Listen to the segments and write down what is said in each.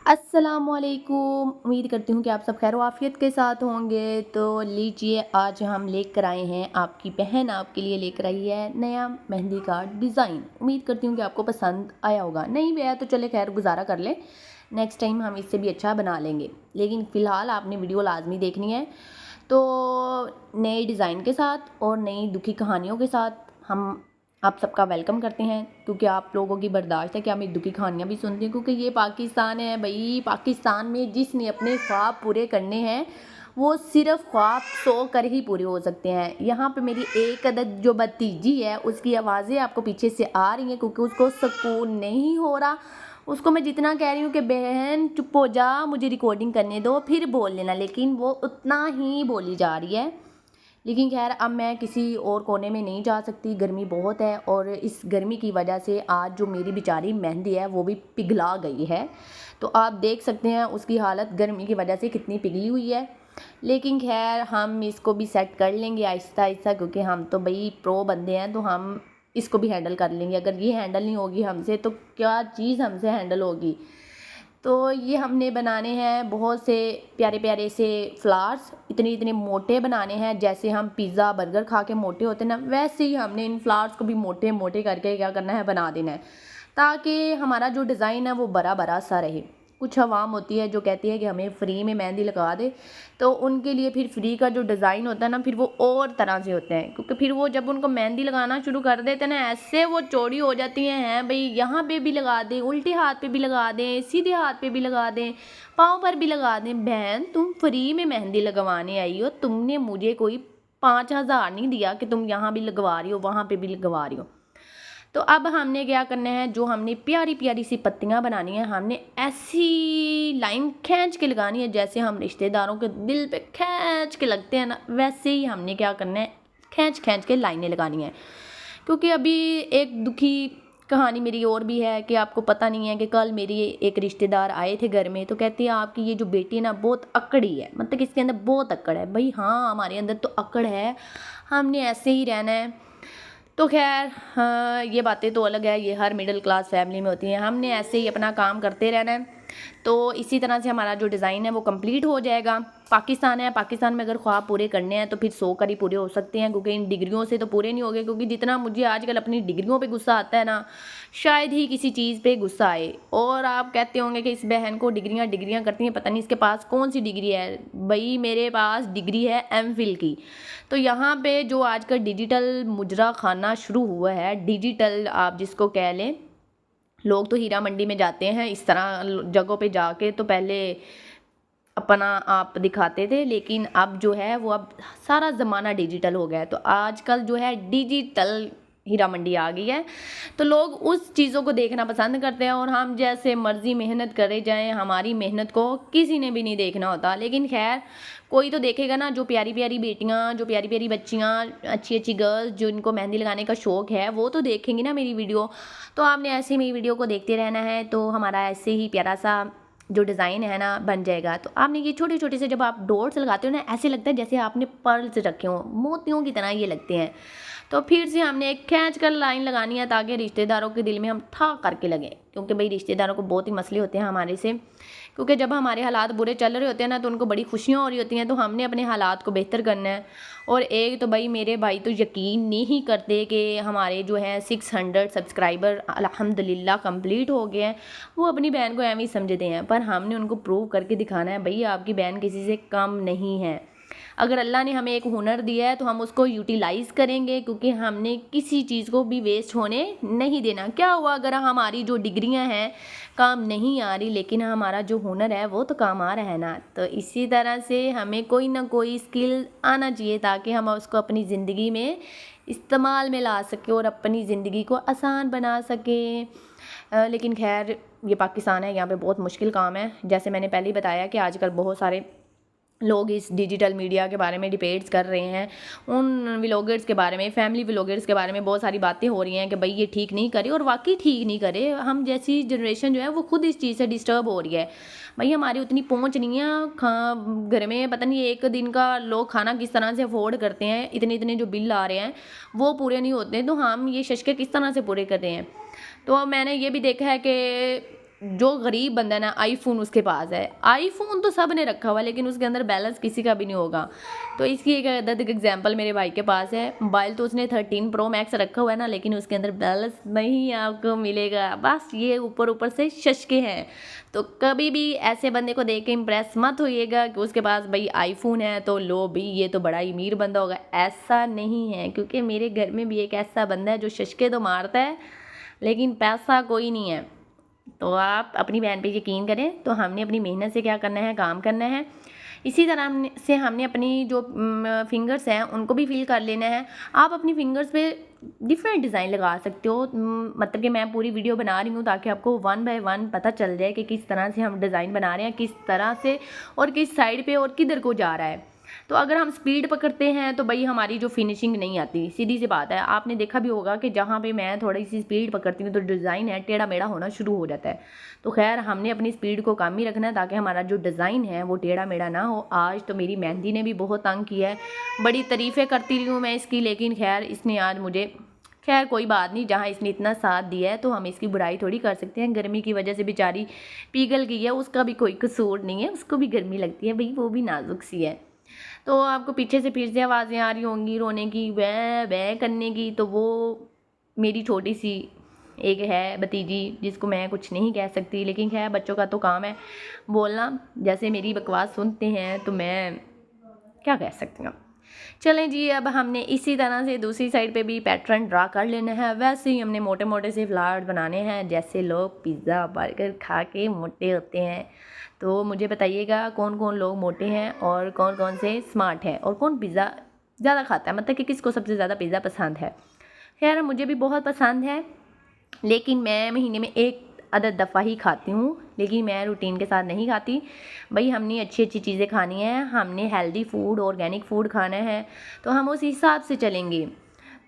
अस्सलामुअलैकुम। उम्मीद करती हूँ कि आप सब खैर आफियत के साथ होंगे। तो लीजिए, आज हम लेकर आए हैं, आपकी बहन आपके लिए लेकर आई है नया मेहंदी का डिज़ाइन। उम्मीद करती हूँ कि आपको पसंद आया होगा। नहीं भी आया तो चले खैर गुजारा कर ले, नेक्स्ट टाइम हम इससे भी अच्छा बना लेंगे। लेकिन फ़िलहाल आपने वीडियो लाजमी देखनी है। तो नए डिज़ाइन के साथ और नई दुखी कहानियों के साथ हम आप सबका वेलकम करते हैं, क्योंकि आप लोगों की बर्दाश्त है कि हम एक दुखी कहानियाँ भी सुनते हैं, क्योंकि ये पाकिस्तान है भाई। पाकिस्तान में जिसने अपने ख्वाब पूरे करने हैं वो सिर्फ ख्वाब सो कर ही पूरे हो सकते हैं। यहाँ पे मेरी एक अदद जो भतीजी है उसकी आवाज़ें आपको पीछे से आ रही हैं, क्योंकि उसको सुकून नहीं हो रहा। उसको मैं जितना कह रही हूँ कि बहन चुप हो जा, मुझे रिकॉर्डिंग करने दो, फिर बोल लेना, लेकिन वो उतना ही बोली जा रही है। लेकिन खैर अब मैं किसी और कोने में नहीं जा सकती, गर्मी बहुत है। और इस गर्मी की वजह से आज जो मेरी बेचारी मेहंदी है वो भी पिघला गई है। तो आप देख सकते हैं उसकी हालत गर्मी की वजह से कितनी पिघली हुई है। लेकिन खैर हम इसको भी सेट कर लेंगे आहिस्ता आहिस्ता, क्योंकि हम तो भाई प्रो बंदे हैं, तो हम इसको भी हैंडल कर लेंगे। अगर ये हैंडल नहीं होगी हमसे तो क्या चीज़ हमसे हैंडल होगी। तो ये हमने बनाने हैं बहुत से प्यारे प्यारे से फ्लावर्स, इतने इतने मोटे बनाने हैं। जैसे हम पिज़्ज़ा बर्गर खा के मोटे होते हैं ना, वैसे ही हमने इन फ्लावर्स को भी मोटे मोटे करके क्या करना है, बना देना है, ताकि हमारा जो डिज़ाइन है वो बड़ा बड़ा सा रहे। कुछ अवाम होती है जो कहती है कि हमें फ्री में मेहंदी लगा दे, तो उनके लिए फिर फ्री का जो डिज़ाइन होता है ना, फिर वो और तरह से होते हैं, क्योंकि फिर वो जब उनको मेहंदी लगाना शुरू कर देते हैं ना, ऐसे वो चौड़ी हो जाती हैं भाई। यहाँ पे भी लगा दें, उल्टे हाथ पे भी लगा दें, सीधे हाथ पे भी लगा दें, पाँव पर भी लगा दें। बहन तुम फ्री में मेहंदी लगवाने आई हो, तुमने मुझे कोई 5,000 नहीं दिया कि तुम यहाँ भी लगवा रही हो वहाँ पे भी लगवा रही हो। तो अब हमने क्या करना है, जो हमने प्यारी प्यारी सी पत्तियां बनानी है, हमने ऐसी लाइन खींच के लगानी है जैसे हम रिश्तेदारों के दिल पे खींच के लगते हैं ना, वैसे ही हमने क्या करना है, खींच खींच के लाइनें लगानी है। क्योंकि अभी एक दुखी कहानी मेरी और भी है कि आपको पता नहीं है कि कल मेरी एक रिश्तेदार आए थे घर में, तो कहती है आपकी ये जो बेटी है ना बहुत अकड़ी है, मतलब कि इसके अंदर बहुत अकड़ है। भाई हाँ, हमारे अंदर तो अकड़ है, हमने ऐसे ही रहना है। तो खैर हाँ, ये बातें तो अलग है, ये हर मिडिल क्लास फैमिली में होती हैं। हमने ऐसे ही अपना काम करते रहना है। तो इसी तरह से हमारा जो डिज़ाइन है वो कंप्लीट हो जाएगा। पाकिस्तान है, पाकिस्तान में अगर ख्वाब पूरे करने हैं तो फिर 100 कर ही पूरे हो सकते हैं, क्योंकि इन डिग्रियों से तो पूरे नहीं हो गए। क्योंकि जितना मुझे आजकल अपनी डिग्रियों पे गुस्सा आता है ना, शायद ही किसी चीज़ पे गुस्सा आए। और आप कहते होंगे कि इस बहन को डिग्रियां डिग्रियां करती हैं, पता नहीं इसके पास कौन सी डिग्री है। भाई मेरे पास डिग्री है एमफिल की। तो यहाँ पे जो आजकल डिजिटल मुजरा खाना शुरू हुआ है, डिजिटल आप जिसको कह लें, लोग तो हीरा मंडी में जाते हैं इस तरह जगहों पे जाके, तो पहले अपना आप दिखाते थे, लेकिन अब जो है वो अब सारा ज़माना डिजिटल हो गया है। तो आजकल जो है डिजिटल हीरा मंडी आ गई है, तो लोग उस चीज़ों को देखना पसंद करते हैं। और हम जैसे मर्जी मेहनत करे जाएं, हमारी मेहनत को किसी ने भी नहीं देखना होता। लेकिन खैर कोई तो देखेगा ना, जो प्यारी प्यारी बेटियां, जो प्यारी प्यारी बच्चियां, अच्छी अच्छी गर्ल्स जिनको मेहंदी लगाने का शौक़ है, वो तो देखेंगी ना मेरी वीडियो। तो आपने ऐसे ही मेरी वीडियो को देखते रहना है, तो हमारा ऐसे ही प्यारा सा जो डिज़ाइन है ना बन जाएगा। तो आपने ये छोटे छोटे से जब आप डॉट्स लगाते हो ना, ऐसे लगता है जैसे आपने पर्ल्स रखे हो, मोतियों की तरह ये लगते हैं। तो फिर से हमने एक खींच कर लाइन लगानी है, ताकि रिश्तेदारों के दिल में हम था करके लगे। क्योंकि भाई रिश्तेदारों को बहुत ही मसले होते हैं हमारे से, क्योंकि जब हमारे हालात बुरे चल रहे होते हैं ना, तो उनको बड़ी खुशियाँ हो रही होती हैं। तो हमने अपने हालात को बेहतर करना है। और एक तो भाई मेरे भाई तो यकीन नहीं करते कि हमारे जो है 600 सब्सक्राइबर अल्हम्दुलिल्लाह कंप्लीट हो गए हैं। वो अपनी बहन को एवं ही समझते हैं, पर हमने उनको प्रूव करके दिखाना है भाई आपकी बहन किसी से कम नहीं है। अगर अल्लाह ने हमें एक हुनर दिया है तो हम उसको यूटिलाइज़ करेंगे, क्योंकि हमने किसी चीज़ को भी वेस्ट होने नहीं देना। क्या हुआ अगर हमारी जो डिग्रियां हैं काम नहीं आ रही, लेकिन हमारा जो हुनर है वो तो काम आ रहा है ना। तो इसी तरह से हमें कोई ना कोई स्किल आना चाहिए, ताकि हम उसको अपनी ज़िंदगी में इस्तेमाल में ला सकें और अपनी ज़िंदगी को आसान बना सकें। लेकिन खैर ये पाकिस्तान है, यहाँ पे बहुत मुश्किल काम है। जैसे मैंने पहले ही बताया कि आजकल बहुत सारे लोग इस डिजिटल मीडिया के बारे में डिबेट्स कर रहे हैं, उन व्लॉगर्स के बारे में, फैमिली व्लॉगर्स के बारे में बहुत सारी बातें हो रही हैं कि भाई ये ठीक नहीं करे, और वाकई ठीक नहीं करे। हम जैसी जनरेशन जो है वो खुद इस चीज़ से डिस्टर्ब हो रही है। भाई हमारी उतनी पहुंच नहीं है, घर में पता नहीं एक दिन का लोग खाना किस तरह से अफोर्ड करते हैं, इतने इतने जो बिल आ रहे हैं वो पूरे नहीं होते, तो हम ये शशके किस तरह से पूरे कर रहे हैं। तो मैंने ये भी देखा है कि जो गरीब बंदा है ना, आईफोन उसके पास है, आईफोन तो सब ने रखा हुआ है लेकिन उसके अंदर बैलेंस किसी का भी नहीं होगा। तो इसकी एक एग्जांपल मेरे भाई के पास है, मोबाइल तो उसने 13 प्रो मैक्स रखा हुआ है ना, लेकिन उसके अंदर बैलेंस नहीं आपको मिलेगा, बस ये ऊपर ऊपर से शशके हैं। तो कभी भी ऐसे बंदे को देख के इम्प्रेस मत होइएगा कि उसके पास भाई आईफोन है तो लो भाई ये तो बड़ा ही अमीर बंदा होगा, ऐसा नहीं है। क्योंकि मेरे घर में भी एक ऐसा बंदा है जो शशके तो मारता है लेकिन पैसा कोई नहीं है। तो आप अपनी बहन पे यकीन करें। तो हमने अपनी मेहनत से क्या करना है, काम करना है। इसी तरह से हमने अपनी जो फिंगर्स हैं उनको भी फिल कर लेना है। आप अपनी फिंगर्स पे डिफरेंट डिज़ाइन लगा सकते हो, मतलब कि मैं पूरी वीडियो बना रही हूँ ताकि आपको 1 बाय 1 पता चल जाए कि किस तरह से हम डिज़ाइन बना रहे हैं, किस तरह से और किस साइड पे और किधर को जा रहा है। तो अगर हम स्पीड पकड़ते हैं तो भाई हमारी जो फिनिशिंग नहीं आती, सीधी सी बात है। आपने देखा भी होगा कि जहाँ पे मैं थोड़ी सी स्पीड पकड़ती हूँ तो डिज़ाइन है टेढ़ा मेढ़ा होना शुरू हो जाता है। तो खैर हमने अपनी स्पीड को कम ही रखना है ताकि हमारा जो डिज़ाइन है वो टेढ़ा मेढ़ा ना हो। आज तो मेरी मेहंदी ने भी बहुत तंग किया है, बड़ी तारीफ़ें करती रही हूँ मैं इसकी, लेकिन खैर इसने आज मुझे, खैर कोई बात नहीं, जहाँ इसने इतना साथ दिया है तो हम इसकी बुराई थोड़ी कर सकते हैं। गर्मी की वजह से बेचारी पिघल गई है, उसका भी कोई कसूर नहीं है, उसको भी गर्मी लगती है भाई, वो भी नाजुक सी है। तो आपको पीछे से फिर से आवाज़ें आ रही होंगी रोने की, वह वह करने की, तो वो मेरी छोटी सी एक है भतीजी जिसको मैं कुछ नहीं कह सकती, लेकिन खैर बच्चों का तो काम है बोलना। जैसे मेरी बकवास सुनते हैं तो मैं क्या कह सकती हूँ। चलें जी, अब हमने इसी तरह से दूसरी साइड पे भी पैटर्न ड्रा कर लेना है। वैसे ही हमने मोटे मोटे से फ्लावर्स बनाने हैं जैसे लोग पिज़्ज़ा बर्गर खा के मोटे होते हैं। तो मुझे बताइएगा कौन कौन लोग मोटे हैं और कौन कौन से स्मार्ट हैं और कौन पिज़्ज़ा ज़्यादा खाता है, मतलब कि किसको सबसे ज़्यादा पिज़्ज़ा पसंद है। खैर मुझे भी बहुत पसंद है, लेकिन मैं महीने में एक अदद दफ़ा ही खाती हूँ, लेकिन मैं रूटीन के साथ नहीं खाती। भाई हमने अच्छी अच्छी चीज़ें खानी है, हमने हेल्दी फूड ऑर्गेनिक फूड खाना है, तो हम उस हिसाब से चलेंगे।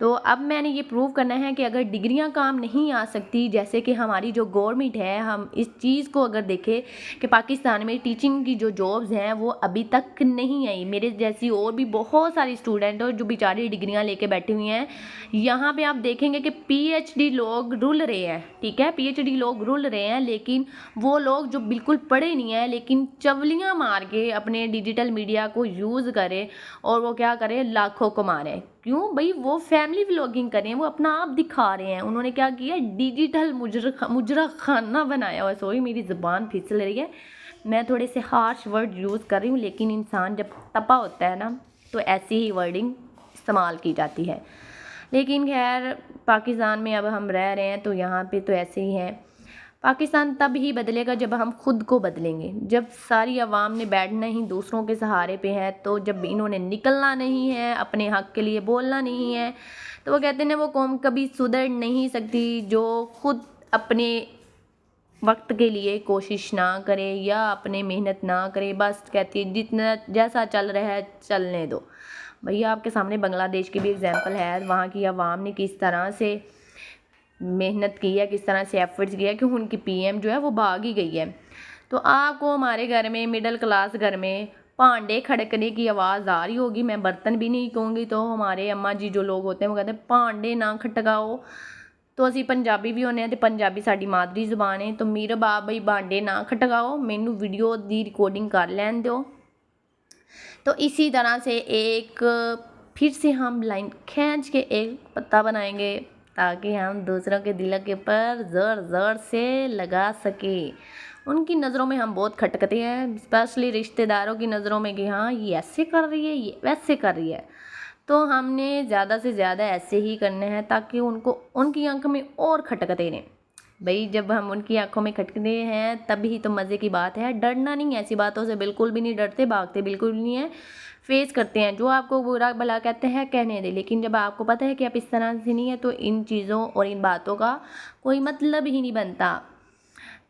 तो अब मैंने ये प्रूव करना है कि अगर डिग्रियां काम नहीं आ सकती, जैसे कि हमारी जो गवर्नमेंट है, हम इस चीज़ को अगर देखें कि पाकिस्तान में टीचिंग की जो जॉब्स हैं वो अभी तक नहीं आई। मेरे जैसी और भी बहुत सारी स्टूडेंट हैं जो बेचारी डिग्रियां लेके बैठी हुई हैं। यहाँ पे आप देखेंगे कि पीएचडी लोग रुल रहे हैं, ठीक है, पीएचडी लोग रुल रहे हैं, लेकिन वो लोग जो बिल्कुल पढ़े नहीं हैं लेकिन चवलियाँ मार के अपने डिजिटल मीडिया को यूज़ करें और वो क्या करें, लाखों कमा रहे हैं। क्यों भाई, वो फैमिली व्लॉगिंग कर रहे हैं, वो अपना आप दिखा रहे हैं। उन्होंने क्या किया, डिजिटल मुजरा खाना बनाया हुआ। सॉरी मेरी ज़ुबान फिसल रही है, मैं थोड़े से हार्श वर्ड यूज़ कर रही हूँ, लेकिन इंसान जब तपा होता है ना तो ऐसी ही वर्डिंग इस्तेमाल की जाती है। लेकिन खैर पाकिस्तान में अब हम रह रहे हैं तो यहाँ पे तो ऐसे ही है। पाकिस्तान तब ही बदलेगा जब हम खुद को बदलेंगे। जब सारी आवाम ने बैठना ही दूसरों के सहारे पे है, तो जब इन्होंने निकलना नहीं है, अपने हक़ के लिए बोलना नहीं है, तो वो कहते हैं वो कौम कभी सुधर नहीं सकती जो खुद अपने वक्त के लिए कोशिश ना करे या अपने मेहनत ना करे। बस कहती है जितना जैसा चल रहा है चलने दो। भैया आपके सामने बांग्लादेश की भी एग्जांपल है, वहाँ की आवाम ने किस तरह से मेहनत की है, किस तरह से एफर्ट्स किया कि उनकी पीएम जो है वो भाग ही गई है। तो आपको हमारे घर में, मिडिल क्लास घर में भांडे खड़कने की आवाज़ आ रही होगी, मैं बर्तन भी नहीं कहूँगी, तो हमारे अम्मा जी जो लोग होते हैं वो कहते हैं भांडे ना खटकाओ। तो असी पंजाबी भी होने, तो पंजाबी साडी मादरी जुबान है। तो मेरे बाप भाई भांडे ना खटकाओ, मैनू वीडियो दी रिकॉर्डिंग कर लैन दो। तो इसी तरह से एक फिर से हम लाइन खींच के एक पत्ता बनाएंगे ताकि हम दूसरों के दिल के ऊपर ज़ोर ज़ोर से लगा सके। उनकी नज़रों में हम बहुत खटकते हैं, स्पेशली रिश्तेदारों की नज़रों में कि हाँ ये ऐसे कर रही है, ये वैसे कर रही है। तो हमने ज़्यादा से ज़्यादा ऐसे ही करने हैं ताकि उनको उनकी आंख में और खटकते रहें। भाई जब हम उनकी आंखों में खटकते हैं तभी तो मज़े की बात है। डरना नहीं, ऐसी बातों से बिल्कुल भी नहीं डरते, भागते बिल्कुल भी नहीं है, फेस करते हैं। जो आपको बुरा भला कहते हैं कहने दे, लेकिन जब आपको पता है कि आप इस तरह से नहीं है तो इन चीज़ों और इन बातों का कोई मतलब ही नहीं बनता।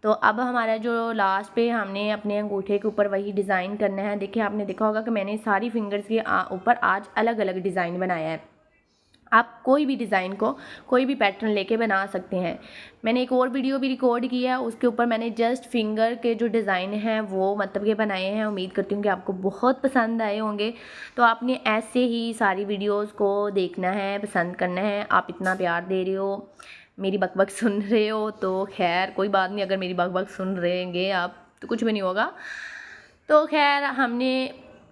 तो अब हमारा जो लास्ट पे हमने अपने अंगूठे के ऊपर वही डिज़ाइन करना है। देखिए आपने देखा होगा कि मैंने सारी फिंगर्स के ऊपर आज अलग अलग डिज़ाइन बनाया है। आप कोई भी डिज़ाइन को, कोई भी पैटर्न लेके बना सकते हैं। मैंने एक और वीडियो भी रिकॉर्ड किया है, उसके ऊपर मैंने जस्ट फिंगर के जो डिज़ाइन हैं वो मतलब के बनाए हैं। उम्मीद करती हूँ कि आपको बहुत पसंद आए होंगे। तो आपने ऐसे ही सारी वीडियोस को देखना है, पसंद करना है। आप इतना प्यार दे रहे हो, मेरी बकबक सुन रहे हो तो खैर कोई बात नहीं, अगर मेरी बकबक सुन रहेंगे आप तो कुछ भी नहीं होगा। तो खैर हमने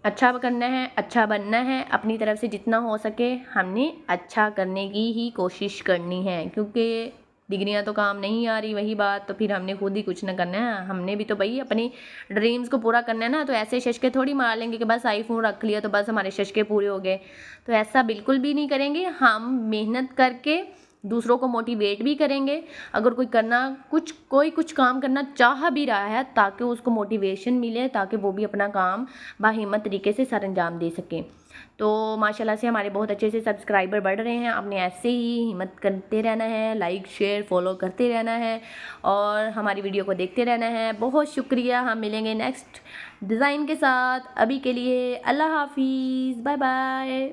अच्छा करना है, अच्छा बनना है, अपनी तरफ से जितना हो सके हमने अच्छा करने की ही कोशिश करनी है, क्योंकि डिग्रियां तो काम नहीं आ रही, वही बात, तो फिर हमने खुद ही कुछ ना करना है। हमने भी तो भाई अपनी ड्रीम्स को पूरा करना है ना, तो ऐसे शशके थोड़ी मार लेंगे कि बस आईफोन रख लिया तो बस हमारे शशके पूरे हो गए। तो ऐसा बिल्कुल भी नहीं करेंगे। हम मेहनत करके दूसरों को मोटिवेट भी करेंगे। अगर कोई कुछ काम करना चाह भी रहा है ताकि उसको मोटिवेशन मिले, ताकि वो भी अपना काम बाहिम्मत तरीके से सरअंजाम दे सके। तो माशाल्लाह से हमारे बहुत अच्छे से सब्सक्राइबर बढ़ रहे हैं। आपने ऐसे ही हिम्मत करते रहना है, लाइक शेयर फॉलो करते रहना है और हमारी वीडियो को देखते रहना है। बहुत शुक्रिया। हम मिलेंगे नेक्स्ट डिज़ाइन के साथ। अभी के लिए अल्लाह हाफिज़, बाय बाय।